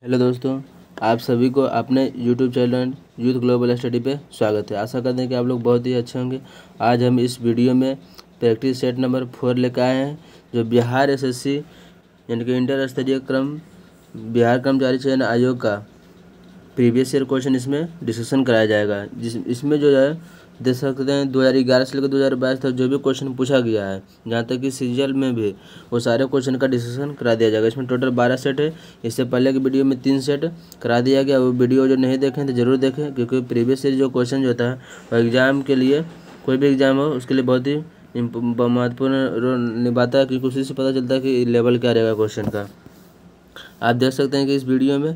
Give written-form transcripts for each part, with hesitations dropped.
Hello दोस्तों, आप सभी को अपने YouTube channel youth global study पे स्वागत है। आशा करते हैं कि आप लोग बहुत ही अच्छे होंगे। आज हम इस वीडियो में प्रैक्टिस सेट नंबर 4 लेकर आए हैं, जो बिहार एसएससी यानी कि इंटर स्तरीय बिहार कर्मचारी चयन आयोग का प्रीवियस ईयर क्वेश्चन इसमें डिस्कशन कराया जाएगा। इसमें जो है देख सकते हैं 2011 से लेकर 2022 तक जो भी क्वेश्चन पूछा गया है, जहाँ तक कि सीजीएल में भी, वो सारे क्वेश्चन का डिस्कशन करा दिया जाएगा। इसमें टोटल 12 सेट है। इससे पहले की वीडियो में 3 सेट करा दिया गया। वो वीडियो जो नहीं देखें तो ज़रूर देखें, क्योंकि प्रीवियस ईयर जो क्वेश्चन जो होता है वो एग्ज़ाम के लिए, कोई भी एग्ज़ाम हो उसके लिए बहुत ही महत्वपूर्ण रोल निभाता है, क्योंकि उसी से पता चलता है कि लेवल क्या रहेगा क्वेश्चन का। आप देख सकते हैं कि इस वीडियो में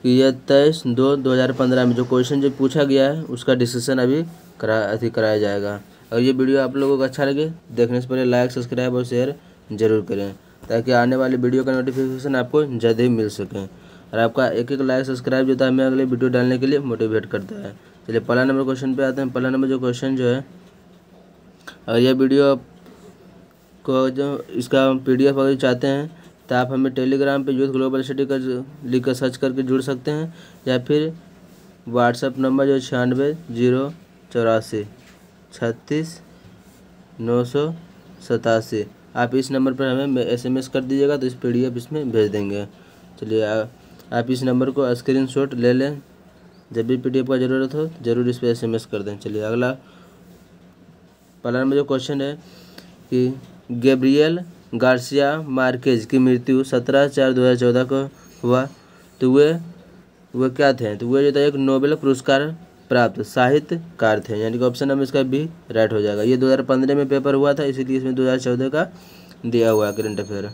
कि यह 23/2/2015 में जो क्वेश्चन जो पूछा गया है उसका डिस्कशन अभी कराया जाएगा। और ये वीडियो आप लोगों को अच्छा लगे, देखने से पहले लाइक, सब्सक्राइब और शेयर जरूर करें, ताकि आने वाली वीडियो का नोटिफिकेशन आपको जल्द ही मिल सके। और आपका एक एक लाइक, सब्सक्राइब जो था हमें अगले वीडियो डालने के लिए मोटिवेट करता है। चलिए पहला नंबर क्वेश्चन पे आते हैं। पहला नंबर जो क्वेश्चन जो है, और यह वीडियो को जो इसका PDF अगर चाहते हैं तो आप हमें टेलीग्राम पे यूथ ग्लोबल स्टडी कर लिख कर सर्च करके जुड़ सकते हैं, या फिर व्हाट्सएप नंबर जो 96 084 36 987, आप इस नंबर पर हमें SMS कर दीजिएगा तो इस PDF इसमें भेज देंगे। चलिए आप इस नंबर को स्क्रीनशॉट ले लें, जब भी PDF का ज़रूरत हो ज़रूर इस पर SMS कर दें। चलिए अगला पहला नंबर जो क्वेश्चन है कि गैब्रियल गार्सिया मार्केज की मृत्यु 17/4/2014 को हुआ, तो वे क्या थे? तो वे जो था एक नोबेल पुरस्कार प्राप्त साहित्यकार थे, यानी कि ऑप्शन नंबर इसका बी राइट हो जाएगा। ये 2015 में पेपर हुआ था, इसीलिए इसमें 2014 का दिया हुआ है करंट अफेयर।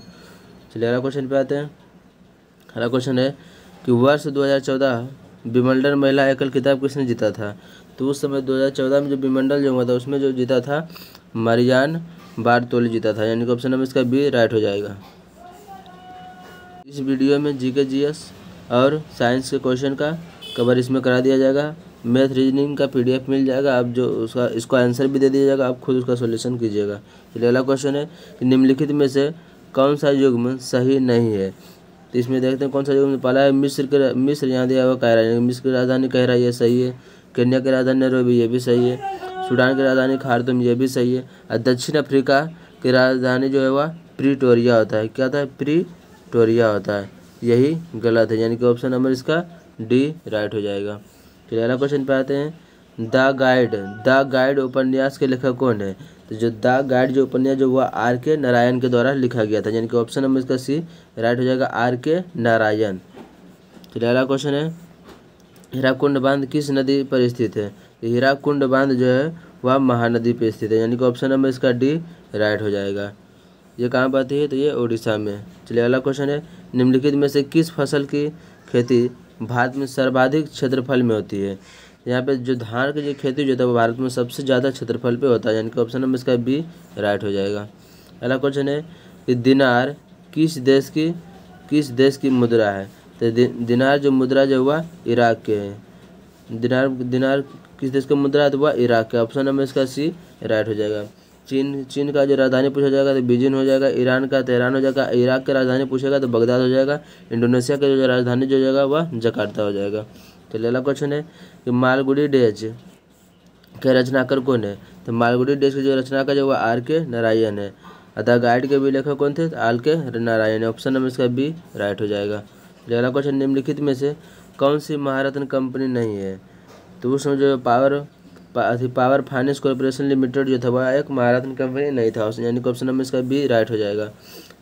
चलिए अगला क्वेश्चन पे आते हैं। अगला क्वेश्चन है कि वर्ष 2014 विंबलडन महिला एकल खिताब किसने जीता था? तो उस समय 2014 में जो विंबलडन जो हुआ था उसमें जो जीता था मारियान बार्तोली जीता था, यानी कि ऑप्शन नंबर इसका बी राइट हो जाएगा। इस वीडियो में जीके, जीएस और साइंस के क्वेश्चन का कवर इसमें करा दिया जाएगा। मैथ रीजनिंग का PDF मिल जाएगा, आप जो इसका आंसर भी दे दिया जाएगा, आप खुद उसका सॉल्यूशन कीजिएगा। चलिए अगला क्वेश्चन है कि निम्नलिखित में से कौन सा युग्म सही नहीं है? तो इसमें देखते हैं कौन सा युग्म। पहला है मिस्र यहाँ दिया हुआ कायरा, मिस्र की राजधानी कायरा, ये सही है। केन्या की राजधानी नैरोबी, ये भी सही है। सूडान की राजधानी खार्तूम, ये भी सही है। और दक्षिण अफ्रीका की राजधानी जो है वह प्रीटोरिया होता है। क्या होता है? प्रीटोरिया होता है, यही गलत है, यानी कि ऑप्शन नंबर इसका डी राइट हो जाएगा। चलिए अगला क्वेश्चन पे आते हैं। द गाइड उपन्यास के लेखक कौन है? तो जो द गाइड जो उपन्यास जो हुआ RK नारायण के द्वारा लिखा गया था, यानी कि ऑप्शन नंबर इसका सी राइट हो जाएगा, RK नारायण। चलिए अगला क्वेश्चन है, हीराकुंड बांध किस नदी पर स्थित है? तो हीराकुंड बांध जो है वह महानदी पर स्थित है, यानी कि ऑप्शन नंबर इसका डी राइट हो जाएगा। ये कहाँ पर आती है? तो ये उड़ीसा में। चलिए अगला क्वेश्चन है, निम्नलिखित में से किस फसल की खेती भारत में सर्वाधिक क्षेत्रफल में होती है? यहाँ पे जो धान की जो खेती जो होता है वो भारत में सबसे ज़्यादा क्षेत्रफल पे होता है, यानी कि ऑप्शन नंबर इसका बी राइट हो जाएगा। अगला क्वेश्चन है कि दिनार किस देश की मुद्रा है? तो दिनार जो मुद्रा जो हुआ इराक के है। दिनार किस देश का मुद्रा है? तो वह इराक का। ऑप्शन नंबर इसका सी राइट हो जाएगा। चीन का जो राजधानी पूछा जाएगा तो बीजिंग हो जाएगा। ईरान का तेहरान हो जाएगा। इराक की राजधानी पूछेगा तो बगदाद हो जाएगा। इंडोनेशिया का जो राजधानी जो जाएगा वह जकार्ता हो जाएगा। तो अगला क्वेश्चन है कि मालगुडी डेज के रचनाकार कौन है? तो मालगुडी डेज के जो रचनाकार जो वह RK नारायण है। द गाइड के भी लेखक कौन थे? तो RK नारायण। ऑप्शन नंबर इसका बी राइट हो जाएगा। अगला क्वेश्चन, निम्नलिखित में से कौन सी महारत्न कंपनी नहीं है? तो उस समय जो पावर फाइनेंस कॉर्पोरेशन लिमिटेड जो था वह एक महारत्न कंपनी नहीं था, यानी कि ऑप्शन नंबर इसका बी राइट हो जाएगा।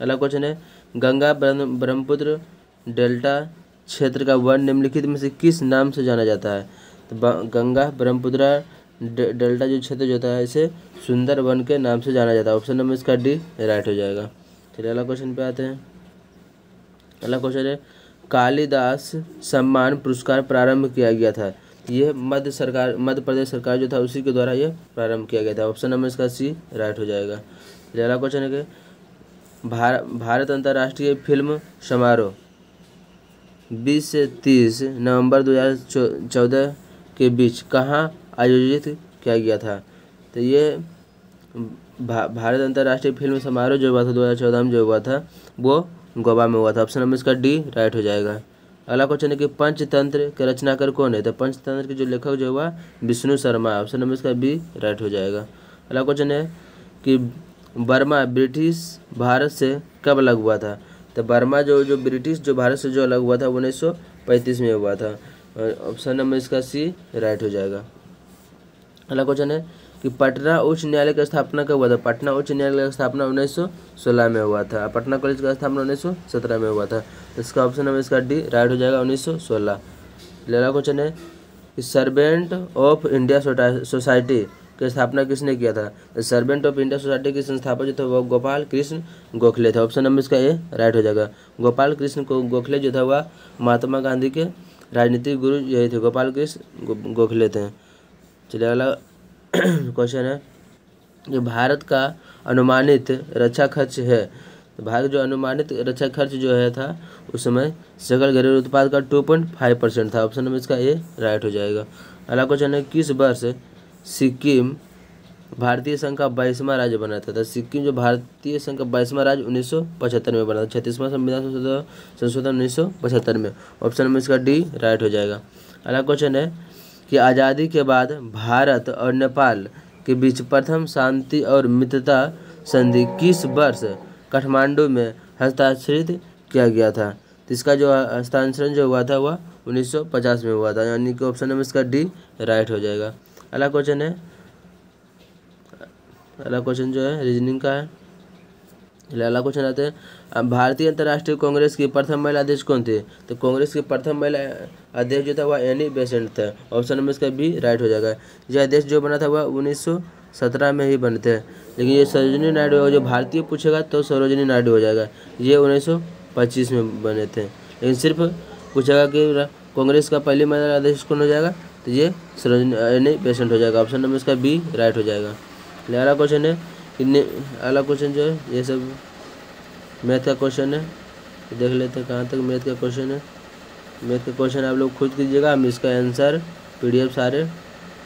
अगला क्वेश्चन है, गंगा ब्रह्मपुत्र डेल्टा क्षेत्र का वन निम्नलिखित में से किस नाम से जाना जाता है? तो गंगा ब्रह्मपुत्र डेल्टा जो क्षेत्र जो होता है इसे सुंदर वन के नाम से जाना जाता है। ऑप्शन नंबर इसका डी राइट हो जाएगा। चलिए अगला क्वेश्चन पे आते हैं। अगला क्वेश्चन है, कालिदास सम्मान पुरस्कार प्रारंभ किया गया था। ये मध्य प्रदेश सरकार जो था उसी के द्वारा ये प्रारंभ किया गया था। ऑप्शन नंबर इसका सी राइट हो जाएगा। अगला क्वेश्चन है कि भारत अंतर्राष्ट्रीय फिल्म समारोह 20 से 30 नवंबर 2014 के बीच कहाँ आयोजित किया गया था? तो ये भारत अंतर्राष्ट्रीय फिल्म समारोह जो हुआ था 2014 में जो हुआ था वो गोवा में हुआ था। ऑप्शन नंबर इसका डी राइट हो जाएगा। अगला क्वेश्चन है कि पंचतंत्र के रचनाकार कौन है? तो पंचतंत्र के जो लेखक जो हुआ विष्णु शर्मा। ऑप्शन नंबर इसका बी राइट हो जाएगा। अगला क्वेश्चन है कि बर्मा ब्रिटिश भारत से कब अलग हुआ था? तो बर्मा जो ब्रिटिश जो भारत से जो अलग हुआ था 1935 में हुआ था। ऑप्शन नंबर इसका सी राइट हो जाएगा। अगला क्वेश्चन है कि पटना उच्च न्यायालय की स्थापना कब हुआ था? पटना उच्च न्यायालय की स्थापना 1916 में हुआ था। पटना कॉलेज का स्थापना 1917 में हुआ था। इसका ऑप्शन नंबर इसका डी राइट हो जाएगा 1916। अगला क्वेश्चन है कि सर्वेंट ऑफ इंडिया सोसाइटी की स्थापना किसने किया था? सर्वेंट ऑफ इंडिया सोसाइटी के संस्थापक जो थे वो गोपाल कृष्ण गोखले थे। ऑप्शन नंबर इसका ए राइट हो जाएगा। गोपाल कृष्ण गोखले जो था वह महात्मा गांधी के राजनीतिक गुरु यही थे, गोपाल कृष्ण गोखले थे। चलिए अगला क्वेश्चन है कि भारत का अनुमानित रक्षा खर्च है। तो भारत जो अनुमानित रक्षा खर्च जो है था उस समय सकल घरेलू उत्पाद का 2.5% था। ऑप्शन नंबर इसका ए राइट हो जाएगा। अगला क्वेश्चन है किस वर्ष सिक्किम भारतीय संघ का 22वां राज्य बना था? तो सिक्किम जो भारतीय संघ का 22वां राज्य 1975 में बना था। 36वां संविधान संशोधन 1975 में। ऑप्शन नंबर इसका डी राइट हो जाएगा। अगला क्वेश्चन है कि आज़ादी के बाद भारत और नेपाल के बीच प्रथम शांति और मित्रता संधि किस वर्ष काठमांडू में हस्ताक्षरित किया गया था? तो इसका जो हस्ताक्षरण जो हुआ था वह 1950 में हुआ था, यानी कि ऑप्शन नंबर इसका डी राइट हो जाएगा। अगला क्वेश्चन जो है रीजनिंग का है। अगला क्वेश्चन आते हैं भारतीय अंतर्राष्ट्रीय कांग्रेस की प्रथम महिला अध्यक्ष कौन थी? तो कांग्रेस की प्रथम महिला अध्यक्ष जो था वह एनी बेसेंट था। ऑप्शन नंबर इसका बी राइट हो जाएगा। यह अध्यक्ष जो बना था वह 1917 में ही बने थे, लेकिन ये सरोजिनी नायडू जो भारतीय पूछेगा तो सरोजिनी नायडू हो जाएगा। ये 1925 में बने थे, लेकिन सिर्फ पूछेगा कि कांग्रेस का पहली महिला अध्यक्ष कौन हो जाएगा तो ये सरोजिनी एनी बेसेंट हो जाएगा। ऑप्शन नंबर इसका बी राइट हो जाएगा। अगला क्वेश्चन है कि अगला क्वेश्चन जो है ये सब मैथ का क्वेश्चन है, देख लेते हैं कहाँ तक मैथ का क्वेश्चन है। मैथ का क्वेश्चन आप लोग खुद कीजिएगा, हम इसका आंसर PDF सारे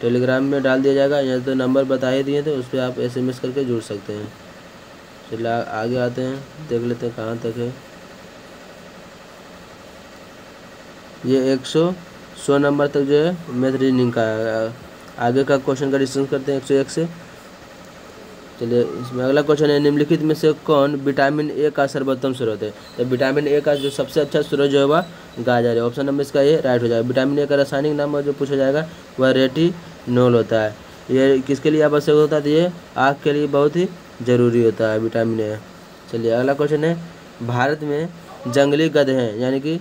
टेलीग्राम में डाल दिया जाएगा। यहाँ तो नंबर बता ही दिए थे, उस पर आप SMS करके जुड़ सकते हैं। चलिए आगे आते हैं, देख लेते हैं कहाँ तक है। ये 100 नंबर तक जो है मैथ रीजनिंग का है। आगे का क्वेश्चन का डिस्कस करते हैं 101 से। चलिए इसमें अगला क्वेश्चन है निम्नलिखित में से कौन विटामिन ए का सर्वोत्तम स्रोत है? तो विटामिन ए का जो सबसे अच्छा स्रोत जो है वह गाजर है। ऑप्शन नंबर इसका ए राइट हो जाएगा। विटामिन ए का रासायनिक नाम जो पूछा जाएगा वह रेटिनोल होता है। ये किसके लिए आवश्यक होता है? तो ये आँख के लिए बहुत ही ज़रूरी होता है विटामिन ए। चलिए अगला क्वेश्चन है भारत में जंगली गधे हैं यानी कि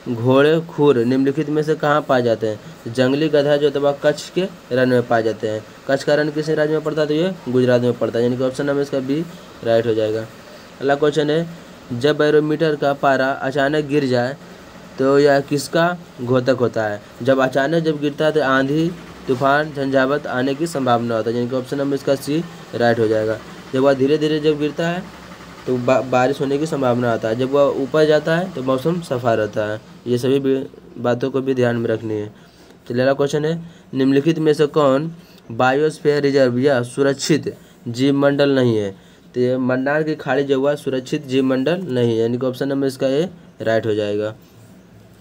घोड़े खुर निम्नलिखित में से कहाँ पाए जाते हैं? जंगली गधा जो है वह कच्छ के रण में पाए जाते हैं। कच्छ का रण किस राज्य में पड़ता है? तो ये गुजरात में पड़ता है, यानी कि ऑप्शन नंबर इसका बी राइट हो जाएगा। अगला क्वेश्चन है जब बैरोमीटर का पारा अचानक गिर जाए तो यह किसका घोतक होता है? जब अचानक जब गिरता है तो आंधी तूफान झंझावत आने की संभावना होता है, यानी कि ऑप्शन नंबर इसका सी राइट हो जाएगा। जब वह धीरे धीरे जब गिरता है तो बारिश होने की संभावना आता है, जब वह ऊपर जाता है तो मौसम सफ़ा रहता है। ये सभी बातों को भी ध्यान में रखनी है। चलिए अगला क्वेश्चन है निम्नलिखित में से कौन बायोस्फीयर रिजर्व या सुरक्षित जीव मंडल नहीं है? तो ये मन्नार की खाड़ी जो हुआ सुरक्षित जीव मंडल नहीं है, यानी कि ऑप्शन नंबर इसका ए राइट हो जाएगा।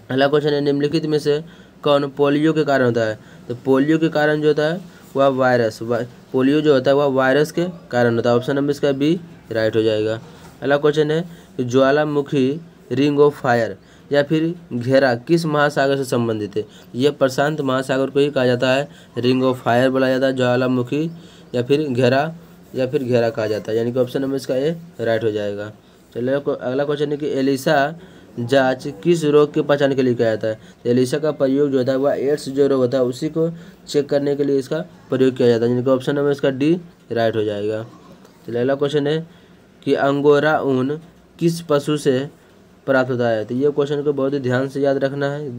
अगला क्वेश्चन है निम्नलिखित में से कौन पोलियो के कारण होता है? तो पोलियो के कारण जो होता है वह वायरस, पोलियो जो होता है वह वायरस के कारण होता है। ऑप्शन नंबर इसका बी राइट हो जाएगा। अगला क्वेश्चन है ज्वालामुखी रिंग ऑफ फायर या फिर घेरा किस महासागर से संबंधित है? यह प्रशांत महासागर को ही कहा जाता है रिंग ऑफ फायर बोला जाता है, ज्वालामुखी या फिर घेरा कहा जाता है, यानी कि ऑप्शन नंबर इसका ए राइट हो जाएगा। चलिए अगला क्वेश्चन है कि एलिसा जांच किस रोग की पहचान के लिए किया जाता है? तो एलिसा का प्रयोग जो होता है वह एड्स जो रोग होता है उसी को चेक करने के लिए इसका प्रयोग किया जाता है, यानी कि ऑप्शन नंबर इसका डी राइट हो जाएगा। चलिए अगला क्वेश्चन है कि अंगोरा ऊन किस पशु से प्राप्त होता है? तो ये क्वेश्चन को बहुत ही ध्यान से याद रखना है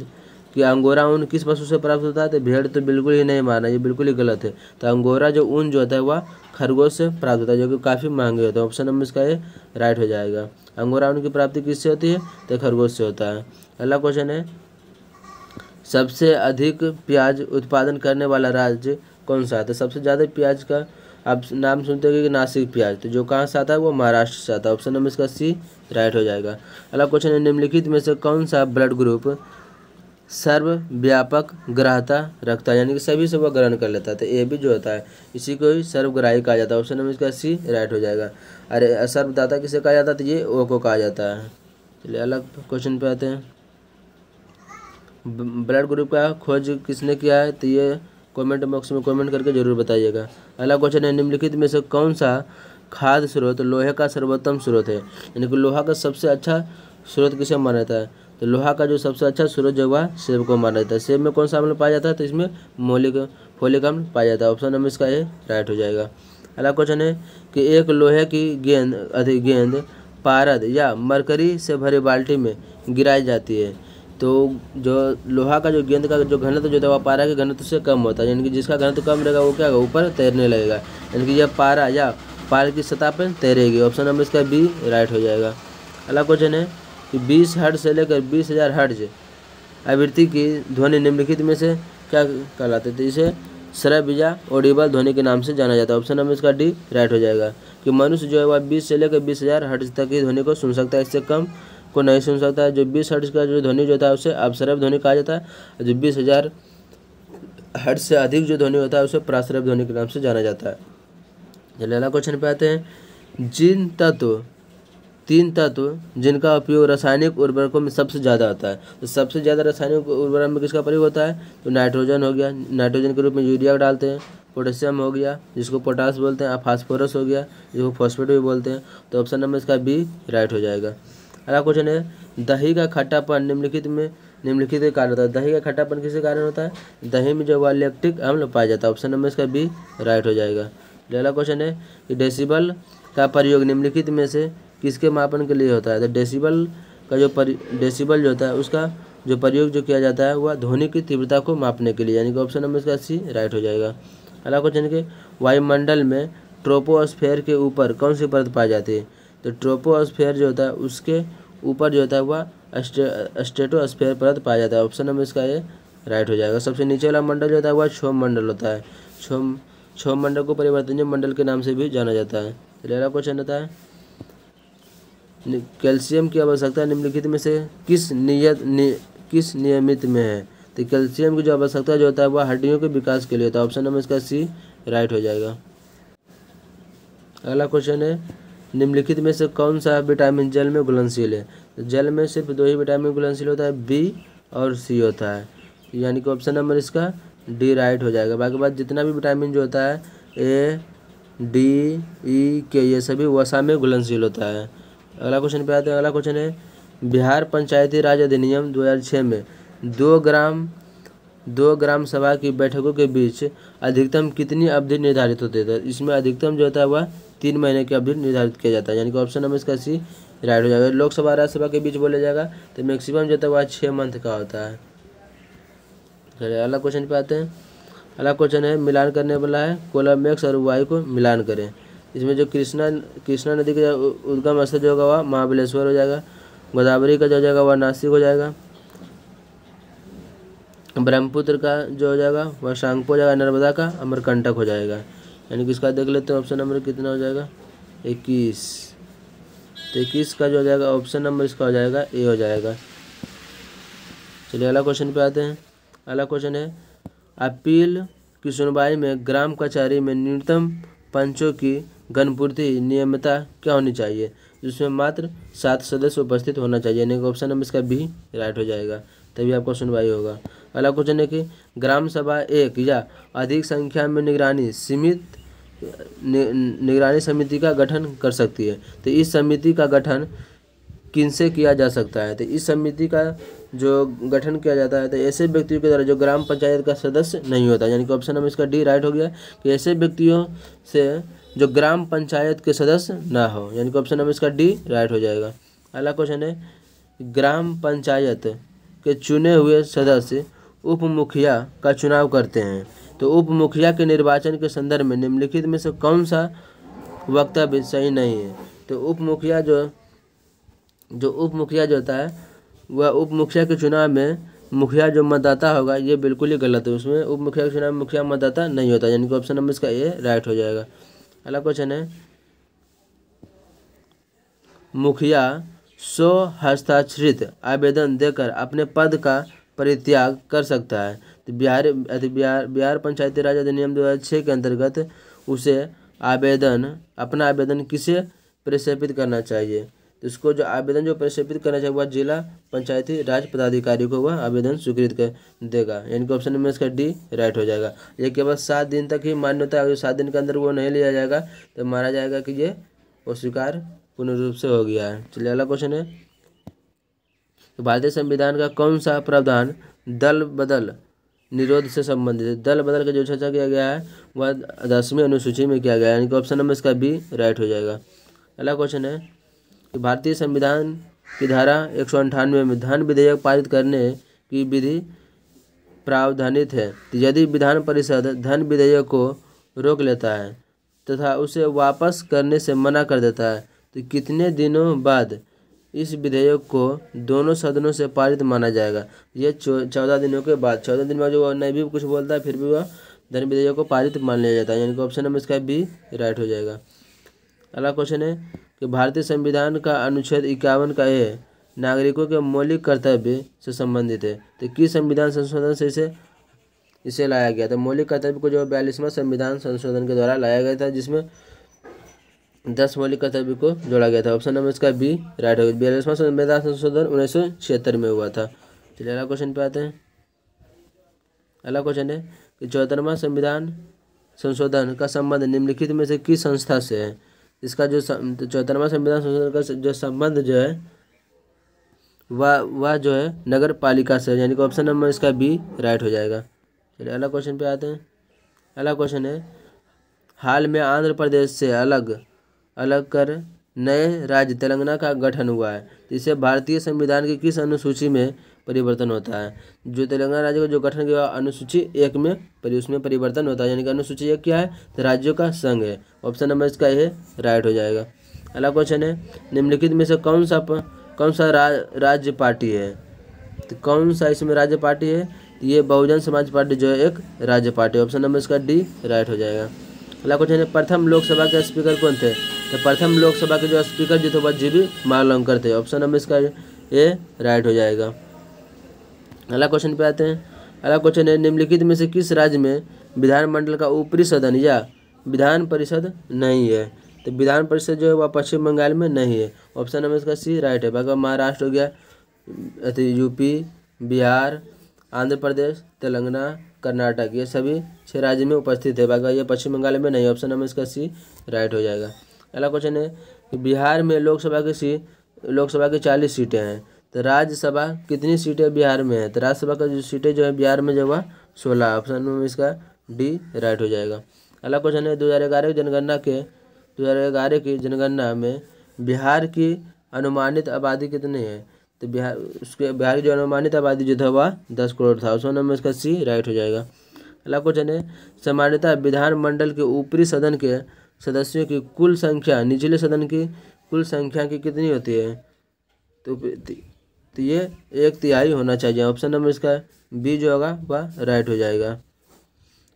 कि अंगोरा ऊन किस पशु से प्राप्त होता है। तो भेड़ तो बिल्कुल ही नहीं मारना, ये बिल्कुल ही गलत है। तो अंगोरा जो ऊन जो होता है वह खरगोश से प्राप्त होता है, जो कि काफ़ी महंगे होते हैं। ऑप्शन नंबर इसका ये राइट हो जाएगा। अंगोरा ऊन की प्राप्ति किससे होती है? तो खरगोश से होता है। अगला क्वेश्चन है सबसे अधिक प्याज उत्पादन करने वाला राज्य कौन सा है? तो सबसे ज़्यादा प्याज का आप नाम सुनते हो कि नासिक प्याज, तो जो कहाँ से आता है वो महाराष्ट्र से आता है। ऑप्शन नंबर इसका सी राइट हो जाएगा। अगला क्वेश्चन है, निम्नलिखित में से कौन सा ब्लड ग्रुप सर्वव्यापक ग्राह्यता रखता है, यानी कि सभी से वह ग्रहण कर लेता है। तो ए भी जो होता है इसी को ही सर्वग्राही कहा जाता है। ऑप्शन नंबर इसका सी राइट हो जाएगा। अरे सर्वदाता किसे कहा जाता है, तो ये ओ को कहा जाता है। चलिए अलग क्वेश्चन पे आते हैं। ब्लड ग्रुप का खोज किसने किया है, तो ये कमेंट बॉक्स में कमेंट करके जरूर बताइएगा। अगला क्वेश्चन है, निम्नलिखित में से कौन सा खाद्य स्रोत लोहे का सर्वोत्तम स्रोत है, यानी कि लोहा का सबसे अच्छा स्रोत किसे माना जाता है, तो लोहा का जो सबसे अच्छा स्रोत जो हुआ सेब को माना जाता है। सेब में कौन सा अम्ल पाया जाता है, तो इसमें फोलिक अम्ल पाया जाता है। ऑप्शन नंबर इसका ये राइट हो जाएगा। अगला क्वेश्चन है कि एक लोहे की गेंद पारद या मरकरी से भरी बाल्टी में गिराई जाती है, तो जो लोहा का जो गेंद का जो घनत्व जो है वह पारा के घनत्व से कम होता है, यानी कि जिसका घनत्व कम रहेगा वो क्या होगा, ऊपर तैरने लगेगा, यानी कि यह पारा या पार की सतह पर तैरेगी। ऑप्शन नंबर इसका बी राइट हो जाएगा। अगला क्वेश्चन है कि 20 हर्ट्ज से लेकर 20,000 हर्ट्ज आवृत्ति की ध्वनि निम्नलिखित में से क्या कहलाते थे, तो इसे श्रव्य ऑडिबल ध्वनि के नाम से जाना जाता है। ऑप्शन नंबर इसका डी राइट हो जाएगा। कि मनुष्य जो है वह 20 से लेकर 20,000 हर्ट्ज तक की ध्वनि को सुन सकता है, इससे कम को नहीं सुन सकता है। जो 20 हर्ट्ज का जो ध्वनि जो होता है उसे अपश्रव्य ध्वनि कहा जाता है। जो 20,000 हर्ट्ज से अधिक जो ध्वनि होता है उसे प्राश्रव्य ध्वनि के नाम से जाना जाता है। चलिए अगला क्वेश्चन पे आते हैं। तीन तत्व जिनका उपयोग रासायनिक उर्वरकों में सबसे ज़्यादा होता है, तो सबसे ज़्यादा रासायनिक उर्वरक में किसका प्रयोग होता है, तो नाइट्रोजन हो गया, नाइट्रोजन के रूप में यूरिया डालते हैं। पोटेशियम हो गया जिसको पोटास बोलते हैं, फास्फोरस हो गया जिसको फॉस्फेट भी बोलते हैं। तो ऑप्शन नंबर इसका बी राइट हो जाएगा। अगला क्वेश्चन है, दही का खट्टापन निम्नलिखित के कारण होता है। दही का खट्टापन किसके कारण होता है, दही में जो लैक्टिक अम्ल पाया जाता है। ऑप्शन नंबर इसका बी राइट हो जाएगा। अगला क्वेश्चन है कि डेसिबल का प्रयोग निम्नलिखित में से किसके मापन के लिए होता है, तो डेसिबल जो होता है उसका जो प्रयोग जो किया जाता है वह ध्वनि की तीव्रता को मापने के लिए, यानी कि ऑप्शन नंबर इसका सी राइट हो जाएगा। अगला क्वेश्चन है कि वायुमंडल में ट्रोपोस्फेयर के ऊपर कौन सी परत पाई जाती है, तो ट्रोपोस्फेयर जो होता है उसके ऊपर जो होता है वह स्ट्रेटोस्फेयर परत पाया जाता है। ऑप्शन नंबर इसका ये राइट हो जाएगा। सबसे नीचे वाला मंडल जो होता है वह क्षोभ मंडल होता है। क्षोभ मंडल को परिवर्तनीय मंडल के नाम से भी जाना जाता है। अगला क्वेश्चन होता है, कैल्शियम की आवश्यकता निम्नलिखित में से किस नियमित में है, तो कैल्शियम की जो आवश्यकता जो होता है वह हड्डियों के विकास के लिए होता है। ऑप्शन नंबर इसका सी राइट हो जाएगा। अगला क्वेश्चन है, निम्नलिखित में से कौन सा विटामिन जल में घुलनशील है, तो जल में सिर्फ 2 ही विटामिन घुलनशील होता है, बी और सी होता है, यानी कि ऑप्शन नंबर इसका डी राइट हो जाएगा। बाकी बात जितना भी विटामिन जो होता है ए डी ई के ये सभी वसा में घुलनशील होता है। अगला क्वेश्चन पे आते हैं। अगला क्वेश्चन है, बिहार पंचायती राज अधिनियम 2006 में 2 ग्राम सभा की बैठकों के बीच अधिकतम कितनी अवधि निर्धारित होती है, इसमें अधिकतम जो होता है वह 3 महीने की अवधि निर्धारित किया जाता है, यानी कि ऑप्शन नंबर इसका सी राइट हो जाएगा। लोकसभा राज्यसभा के बीच बोला जाएगा तो मैक्सिमम जो होता है वह 6 मंथ का होता है। चलिए अगला क्वेश्चन पे आते हैं। अगला क्वेश्चन है, मिलान करने वाला है कोलम्बस और वायु को मिलान करें। इसमें जो कृष्णा नदी का उद्गम स्थल जो होगा वह महाबलेश्वर हो जाएगा, गोदावरी का जो हो जाएगा वह नासिक हो जाएगा, ब्रह्मपुत्र का जो हो जाएगा वह शांगपो हो जाएगा, नर्मदा का अमरकंटक हो जाएगा, यानी कि इसका देख लेते हैं ऑप्शन नंबर कितना हो जाएगा 21। तो 21 का जो हो जाएगा ऑप्शन नंबर इसका हो जाएगा ए हो जाएगा। चलिए अगला क्वेश्चन पे आते हैं। अगला क्वेश्चन है, अपील की सुनवाई में ग्राम कचहरी में न्यूनतम पंचों की गणपूर्ति नियमितता क्या होनी चाहिए, जिसमें मात्र 7 सदस्य उपस्थित होना चाहिए, यानी कि ऑप्शन नंबर इसका बी राइट हो जाएगा, तभी आपको सुनवाई होगा। अगला क्वेश्चन है कि ग्राम सभा एक या अधिक संख्या में निगरानी समिति का गठन कर सकती है, तो इस समिति का गठन किनसे किया जा सकता है, तो इस समिति का जो गठन किया जाता है तो ऐसे व्यक्तियों के द्वारा जो ग्राम पंचायत का सदस्य नहीं होता, यानी कि ऑप्शन नंबर इसका डी राइट हो गया कि ऐसे व्यक्तियों से जो ग्राम पंचायत के सदस्य ना हो, यानी कि ऑप्शन नंबर इसका डी राइट हो जाएगा। अगला क्वेश्चन है, ग्राम पंचायत के चुने हुए सदस्य उप मुखिया का चुनाव करते हैं, तो उप मुखिया के निर्वाचन के संदर्भ में निम्नलिखित में से कौन सा वक्तव्य सही नहीं है, तो उप मुखिया जो होता है वह उप मुखिया के चुनाव में मुखिया जो मतदाता होगा ये बिल्कुल ही गलत है, उसमें उप मुखिया के चुनाव में मुखिया मतदाता नहीं होता, यानी कि ऑप्शन नंबर इसका ए राइट हो जाएगा। अगला क्वेश्चन है मुखिया स्व हस्ताक्षरित आवेदन देकर अपने पद का परित्याग कर सकता है। तो बिहार पंचायती राज अधिनियम 2006 के अंतर्गत उसे अपना आवेदन किसे प्रेषित करना चाहिए। तो इसको जो आवेदन जो प्रेषित करना चाहिए वह जिला पंचायती राज पदाधिकारी को वह आवेदन स्वीकृत कर देगा, यानी कि ऑप्शन में इसका डी राइट हो जाएगा। ये केवल 7 दिन तक ही मान्य होता है, 7 दिन के अंदर वो नहीं लिया जाएगा तो माना जाएगा कि ये अस्वीकार पूर्ण रूप से हो गया है। चलिए अगला क्वेश्चन है तो भारतीय संविधान का कौन सा प्रावधान दल बदल निरोध से संबंधित है। दल बदल का जो चर्चा किया गया है वह 10वीं अनुसूची में किया गया है, यानी कि ऑप्शन नंबर इसका बी राइट हो जाएगा। अगला क्वेश्चन है कि भारतीय संविधान की धारा 198 में धन विधेयक पारित करने की विधि प्रावधानित है। तो यदि विधान परिषद धन विधेयक को रोक लेता है तथा उसे वापस करने से मना कर देता है तो कितने दिनों बाद इस विधेयक को दोनों सदनों से पारित माना जाएगा। ये 14 दिनों के बाद, 14 दिन में जो नहीं भी कुछ बोलता है फिर भी वह धन विधेयक को पारित मान लिया जाता है, यानी कि ऑप्शन नंबर इसका बी राइट हो जाएगा। अगला क्वेश्चन है कि भारतीय संविधान का अनुच्छेद 51 का ए नागरिकों के मौलिक कर्तव्य से संबंधित है। तो किस संविधान संशोधन से इसे लाया गया था। मौलिक कर्तव्य को जो 42वां संविधान संशोधन के द्वारा लाया गया था, जिसमें 10 मौलिक कर्तव्य को जोड़ा गया था। ऑप्शन नंबर इसका बी राइट होगा। 42वां संविधान संशोधन 1976 में हुआ था। चलिए अगला क्वेश्चन पे आते हैं। अगला क्वेश्चन है कि 74वां संविधान संशोधन का संबंध निम्नलिखित में से किस संस्था से है। इसका जो 74वां संविधान संशोधन का जो संबंध जो है वह जो है नगर पालिका से, यानी कि ऑप्शन नंबर इसका बी राइट हो जाएगा। चलिए अगला क्वेश्चन पे आते हैं। अगला क्वेश्चन है हाल में आंध्र प्रदेश से अलग कर नए राज्य तेलंगाना का गठन हुआ है। इससे भारतीय संविधान की किस अनुसूची में परिवर्तन होता है। जो तेलंगाना राज्य का जो गठन किया अनुसूची 1 में उसमें परिवर्तन होता है, यानी कि अनुसूची 1 क्या है तो राज्यों का संघ है। ऑप्शन नंबर इसका ये राइट हो जाएगा। अगला क्वेश्चन है निम्नलिखित में से कौन सा राज्य पार्टी है। तो कौन सा इसमें राज्य पार्टी है, ये बहुजन समाज पार्टी जो है एक राज्य पार्टी। ऑप्शन नंबर इसका डी राइट हो जाएगा। अगला क्वेश्चन है प्रथम लोकसभा के स्पीकर कौन थे। तो प्रथम लोकसभा के जो स्पीकर जो थे वह जीवी मावलंकर थे। ऑप्शन नंबर इसका ए राइट हो जाएगा। अगला क्वेश्चन पे आते हैं। अगला क्वेश्चन है निम्नलिखित में से किस राज्य में विधानमंडल का ऊपरी सदन या विधान परिषद नहीं है। तो विधान परिषद जो है वह पश्चिम बंगाल में नहीं है। ऑप्शन नंबर इसका सी राइट है। बाकी महाराष्ट्र हो गया, यूपी, बिहार, आंध्र प्रदेश, तेलंगाना, कर्नाटक, ये सभी 6 राज्य में उपस्थित है। बाकी ये पश्चिम बंगाल में नहीं। ऑप्शन नंबर इसका सी राइट हो जाएगा। अगला क्वेश्चन है कि बिहार में लोकसभा की 40 सीटें हैं। तो राज्यसभा कितनी सीटें बिहार में है। तो राज्यसभा का जो सीटें जो है बिहार में जो हुआ 16। ऑप्शन नंबर इसका डी राइट हो जाएगा। अगला क्वेश्चन है 2011 की जनगणना में बिहार की अनुमानित आबादी कितनी है। तो बिहार की जो अनुमानित आबादी जो था वह 10 करोड़ था। ऑप्शन नंबर इसका सी राइट हो जाएगा। अगला क्वेश्चन है सामान्यतः विधानमंडल के ऊपरी सदन के सदस्यों की कुल संख्या निचले सदन की कुल संख्या की कितनी होती है। तो ये 1/3 होना चाहिए। ऑप्शन नंबर इसका बी जो होगा वह राइट हो जाएगा।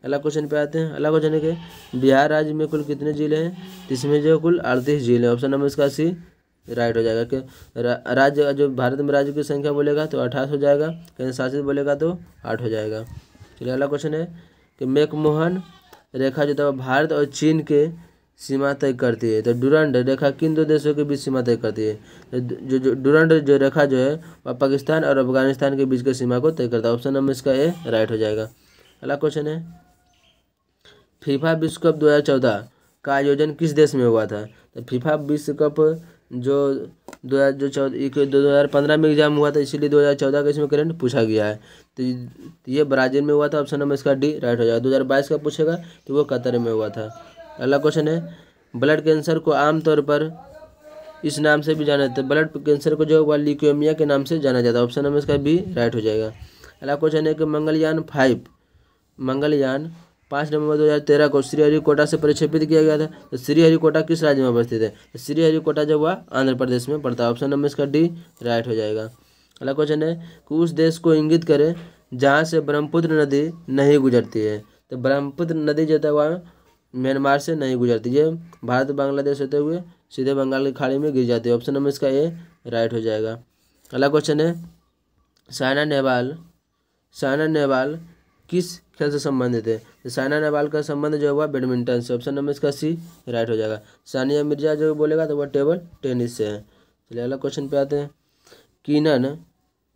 अगला क्वेश्चन पे आते हैं। अगला क्वेश्चन है कि बिहार राज्य में कुल कितने जिले हैं। तो इसमें जो कुल 38 जिले हैं। ऑप्शन नंबर इसका सी राइट हो जाएगा। कि राज्य जो भारत में राज्य की संख्या बोलेगा तो 28 हो जाएगा, केंद्र शासित बोलेगा तो 8 हो जाएगा। चलिए अगला क्वेश्चन है कि मैकमोहन रेखा जो था भारत और चीन के सीमा तय करती है। तो डुरंड रेखा किन 2 देशों के बीच सीमा तय करती है। तो जो डुरंड जो रेखा जो है वह पाकिस्तान और अफगानिस्तान के बीच की सीमा को तय करता है। ऑप्शन नंबर इसका ए राइट हो जाएगा। अगला क्वेश्चन है फीफा विश्व कप 2014 का आयोजन किस देश में हुआ था। तो फीफा विश्व कप जो 2015 में एग्जाम हुआ था, इसीलिए 2014 का इसमें करंट पूछा गया है। तो ये ब्राज़ील में हुआ था। ऑप्शन नंबर इसका डी राइट हो जाएगा। 2022 का पूछेगा तो वो कतर में हुआ था। अगला क्वेश्चन है ब्लड कैंसर को आमतौर पर इस नाम से भी जाना जाता है। ब्लड कैंसर को जो है ल्यूकेमिया के नाम से जाना जाता है। ऑप्शन नंबर इसका बी राइट हो जाएगा। अगला क्वेश्चन है कि मंगलयान 5 नवंबर 2013 को श्रीहरिकोटा से प्रक्षेपित किया गया था। तो श्रीहरिकोटा किस राज्य में अवस्थित है। तो श्रीहरिकोटा जो हुआ आंध्र प्रदेश में पड़ता है। ऑप्शन नंबर इसका डी राइट हो जाएगा। अगला क्वेश्चन है कि उस देश को इंगित करें जहाँ से ब्रह्मपुत्र नदी नहीं गुजरती है। तो ब्रह्मपुत्र नदी जो था वह म्यांमार से नहीं गुजरती। ये भारत बांग्लादेश होते हुए सीधे बंगाल की खाड़ी में गिर जाती है। ऑप्शन नंबर इसका ए राइट हो जाएगा। अगला क्वेश्चन है साइना नेहवाल किस खेल से संबंधित है? तो साइना नेहवाल का संबंध जो हुआ बैडमिंटन से। ऑप्शन नंबर इसका सी राइट हो जाएगा। सानिया मिर्जा जो बोलेगा तो वह टेबल टेनिस से है। चलिए अगला क्वेश्चन पे आते हैं। कीनन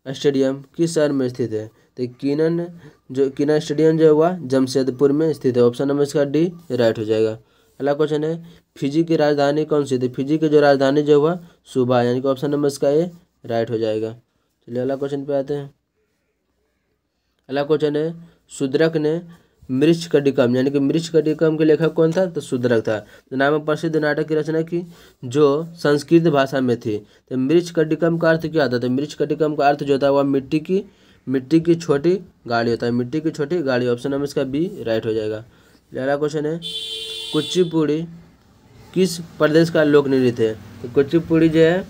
स्टेडियम किस शहर में स्थित है? तो कीनन स्टेडियम जो हुआ जमशेदपुर में स्थित है। ऑप्शन नंबर इसका डी राइट हो जाएगा। अगला क्वेश्चन है फिजी की राजधानी कौन सी थी? फिजी की जो राजधानी जो हुआ सुबा, यानी कि ऑप्शन नंबर इसका ए राइट हो जाएगा। चलिए अगला क्वेश्चन पे आते हैं। अगला क्वेश्चन है शूद्रक ने मृच्छकटिकम यानी कि मृच्छकटिकम के लेखक कौन था? तो शूद्रक था। तो नाम प्रसिद्ध नाटक की रचना की जो संस्कृत भाषा में थी। तो मृच्छकटिकम का अर्थ क्या था? तो मृच्छकटिकम का अर्थ जो था वह मिट्टी की छोटी गाड़ी होता है। मिट्टी की छोटी गाड़ी। ऑप्शन नंबर इसका बी राइट हो जाएगा। अगला क्वेश्चन है कुचिपुड़ी किस प्रदेश का लोक नृत्य है? तो कुचिपुड़ी जो है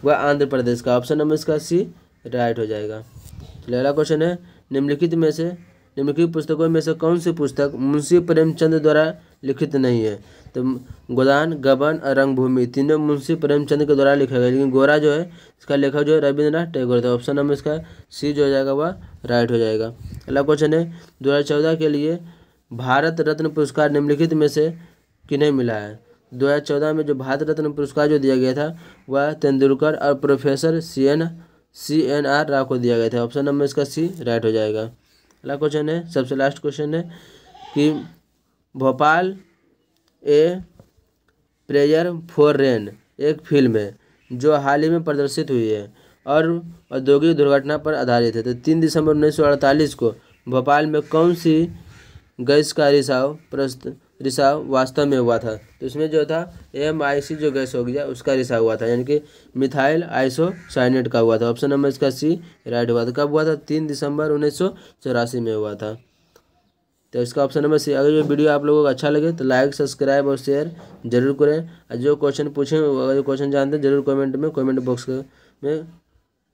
वह आंध्र प्रदेश का। ऑप्शन नंबर इसका सी राइट हो जाएगा। अगला क्वेश्चन है निम्नलिखित पुस्तकों में से कौन सी पुस्तक मुंशी प्रेमचंद द्वारा लिखित नहीं है? तो गोदान, गबन और रंगभूमि तीनों मुंशी प्रेमचंद के द्वारा लिखा गया, लेकिन गोरा जो है इसका लेखक जो है रविंद्रनाथ टैगोर था। ऑप्शन नंबर इसका सी जो हो जाएगा वह राइट हो जाएगा। अगला क्वेश्चन है 2014 के लिए भारत रत्न पुरस्कार निम्नलिखित में से किन्हें मिला है? 2014 में जो भारत रत्न पुरस्कार जो दिया गया था वह तेंदुलकर और प्रोफेसर CNR राव को दिया गया था। ऑप्शन नंबर इसका सी राइट हो जाएगा। अगला क्वेश्चन है सबसे लास्ट क्वेश्चन है कि Bhopal a prayer for rain एक फिल्म है जो हाल ही में प्रदर्शित हुई है और औद्योगिक दुर्घटना पर आधारित है। तो 3 दिसंबर 1948 को भोपाल में कौन सी गैस का रिसाव वास्तव में हुआ था? तो इसमें जो था MIC जो गैस हो गया उसका रिसाव हुआ था, यानी कि मिथाइल आइसोसाइनेट का हुआ था। ऑप्शन नंबर इसका सी राइट हुआ था। कब हुआ था? 3 दिसंबर 1984 में हुआ था। तो इसका ऑप्शन नंबर सी। अगर ये वीडियो आप लोगों को अच्छा लगे तो लाइक, सब्सक्राइब और शेयर जरूर करें। और जो क्वेश्चन पूछें अगर जो क्वेश्चन जानते हैं जरूर कमेंट बॉक्स में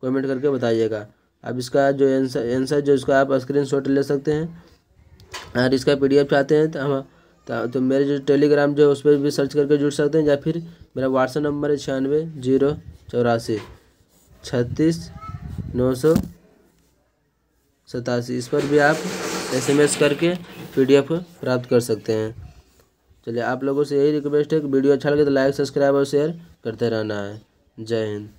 कमेंट करके बताइएगा। अब इसका जो आंसर जो इसका आप स्क्रीनशॉट ले सकते हैं। और इसका PDF चाहते हैं तो मेरे जो टेलीग्राम जो उस पर भी सर्च करके जुड़ सकते हैं, या फिर मेरा व्हाट्सएप नंबर है 96 084 36 987। इस पर भी आप SMS करके PDF प्राप्त कर सकते हैं। चलिए आप लोगों से यही रिक्वेस्ट है कि वीडियो अच्छा लगे तो लाइक, सब्सक्राइब और शेयर करते रहना है। जय हिंद।